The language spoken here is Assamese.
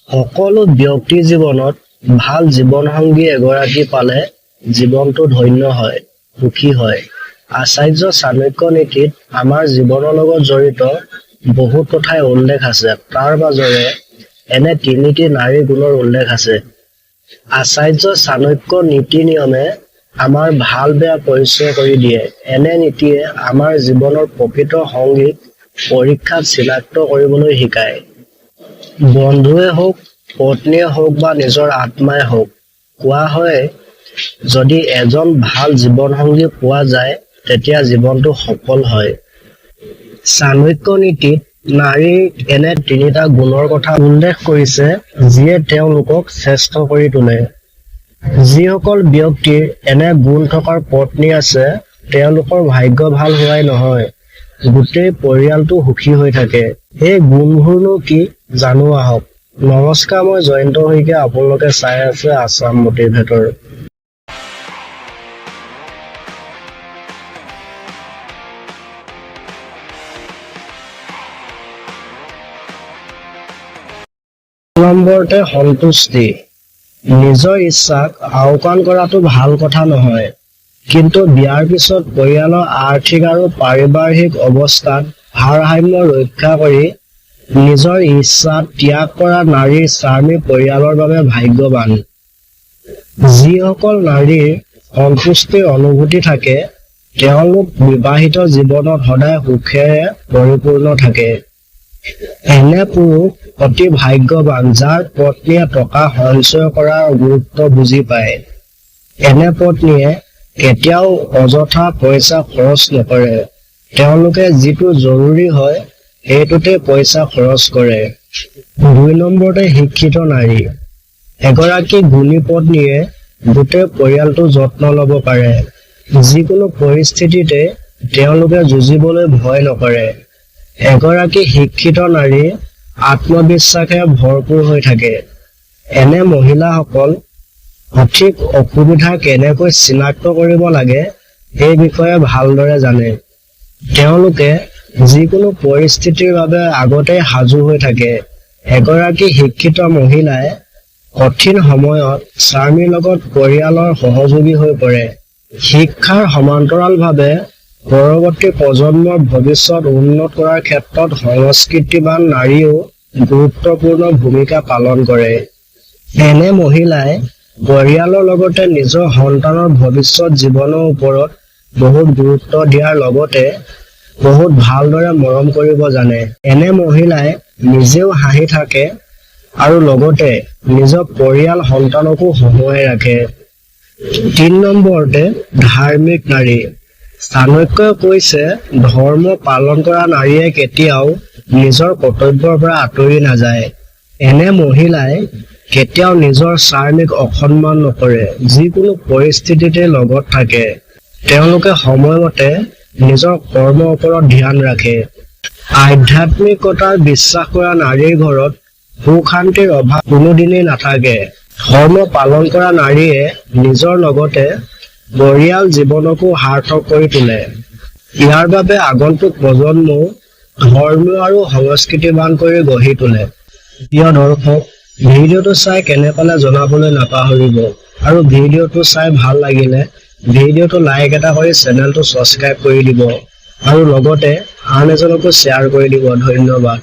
সকলো ব্যক্তি জীৱনত ভাল জীৱনসংগী এগৰাকী পালে জীৱনটো ধন্য হয়, সুখী হয়। আচাৰ্য চাণক্য নীতিত আমাৰ জীৱনৰ লগত জড়িত বহুত কথাই উল্লেখ আছে। তাৰ মাজৰে এনে তিনিটি নাৰী গুণৰ উল্লেখ আছে। আচাৰ্য চাণক্য নীতি নিয়মে আমাৰ ভাল বেয়া পৰিচয় কৰি দিয়ে। এনে নীতিয়ে আমাৰ জীৱনৰ প্ৰকৃত সংগীক পৰীক্ষাত চিনাক্ত কৰিবলৈ শিকায়। বন্ধুৱে হওক, পত্নীয়ে হওক বা নিজৰ আত্মাই হওক, কোৱা হয় যদি এজন ভাল জীৱনসংগী পোৱা যায় তেতিয়া জীৱনটো সফল হয়। চাণক্য নীতিত নাৰীৰ এনে তিনিটা গুণৰ কথা উল্লেখ কৰিছে যিয়ে তেওঁলোকক শ্ৰেষ্ঠ কৰি তোলে। যিসকল ব্যক্তিৰ এনে গুণ থকাৰ পত্নী আছে তেওঁলোকৰ ভাগ্য ভাল হোৱাই নহয়, গোটেই পৰিয়ালটো সুখী হৈ থাকে। এই গুণবোৰনো কি জানো আহক। নমস্কাৰ, মই জয়ন্ত শইকীয়া, আপোনালোকে চাই আছে আছাম মটিভেটৰ। নম্বৰতে সন্তুষ্টি। নিজৰ ইচ্ছাক আওকাণ কৰাটো ভাল কথা নহয়, কিন্তু বিয়াৰ পিছত পৰিয়ালৰ আৰ্থিক আৰু পাৰিবাৰিক অৱস্থাত ভাৰসাম্য ৰক্ষা কৰি নিজৰ ইচ্ছা ত্যাগ কৰা নাৰীৰ স্বামী পৰিয়ালৰ বাবে ভাগ্যৱান। যিসকল নাৰীৰ সন্তুষ্টিৰ অনুভূতি থাকে তেওঁলোক বিবাহিত জীৱনত সদায় সুখেৰে পৰিপূৰ্ণ থাকে। এনে পুৰুষ অতি ভাগ্যৱান যাৰ পত্নীয়ে টকা সঞ্চয় কৰাৰ গুৰুত্ব বুজি পায়। এনে পত্নীয়ে কেতিয়াও অযথা পইচা খৰচ নকৰে। তেওঁলোকে যিটো জৰুৰী হয় সেইটোতে পইচা খৰচ কৰে। ২ নম্বৰতে শিক্ষিত নাৰী। এগৰাকী গুণী পত্নীয়ে গোটেই পৰিয়ালটো যত্ন ল'ব পাৰে। যিকোনো পৰিস্থিতিতে তেওঁলোকে যুঁজিবলৈ ভয় নকৰে। এগৰাকী শিক্ষিত নাৰী আত্মবিশ্বাসে ভৰপূৰ হৈ থাকে। এনে মহিলাসকল সঠিক অসুবিধা কেনেকৈ চিনাক্ত কৰিব লাগে এই বিষয়ে ভালদৰে জানে। তেওঁলোকে যিকোনো পৰিস্থিতিৰ বাবে আগতেই সাজু হৈ থাকে। এগৰাকী শিক্ষিত মহিলাই কঠিন সময়ত স্বামীৰ লগত পৰিয়ালৰ সহযোগী হৈ পৰে। শিক্ষাৰ সমান্তৰালভাৱে পৰৱৰ্তী প্ৰজন্মৰ ভৱিষ্যত উন্নত কৰাৰ ক্ষেত্ৰত সংস্কৃতিবান নাৰীও গুৰুত্বপূৰ্ণ ভূমিকা পালন কৰে। এনে মহিলাই পৰিয়ালৰ লগতে নিজৰ সন্তানৰ ভৱিষ্যত জীৱনৰ ওপৰত বহুত গুৰুত্ব দিয়াৰ লগতে বহুত ভালদৰে মৰম কৰিব জানে। এনে মহিলাই নিজেও হাঁহি থাকে আৰু লগতে নিজৰ পৰিয়াল সন্তানকো হহুৱাই ৰাখে। ৩ নম্বৰতে ধাৰ্মিক নাৰী। চাণক্যই কৈছে ধৰ্ম পালন কৰা নাৰীয়ে কেতিয়াও নিজৰ কৰ্তব্যৰ পৰা আঁতৰি নাযায়। এনে মহিলাই কেতিয়াও নিজৰ স্বামীক অসন্মান নকৰে, যিকোনো পৰিস্থিতিতে লগত থাকে। তেওঁলোকে সময়মতে নিজৰ কৰ্মৰ ওপৰত ধ্যান ৰাখে। আধ্যাত্মিকতাৰ বিশ্বাস কৰা নাৰীৰ ঘৰত সুখ শান্তিৰ অভাৱ কোনোদিনেই নাথাকে। ধৰ্ম পালন কৰা নাৰীয়ে নিজৰ লগতে পৰিয়াল জীৱনকো সাৰ্থক কৰি তোলে। ইয়াৰ বাবে আগন্তুক প্ৰজন্মও ধৰ্মীয় আৰু সংস্কৃতিবান কৰি গঢ়ি তোলে। প্ৰিয় দৰ্শক, ভিডিঅ'টো চাই কেনে পালে জনাবলৈ নাপাহৰিব আৰু ভিডিঅ'টো চাই ভাল লাগিলে ভিডিঅ'টো লাইক এটা কৰি চেনেলটো ছাবস্ক্ৰাইব কৰি দিব আৰু লগতে আন এজনকো শ্বেয়াৰ কৰি দিব। ধন্যবাদ।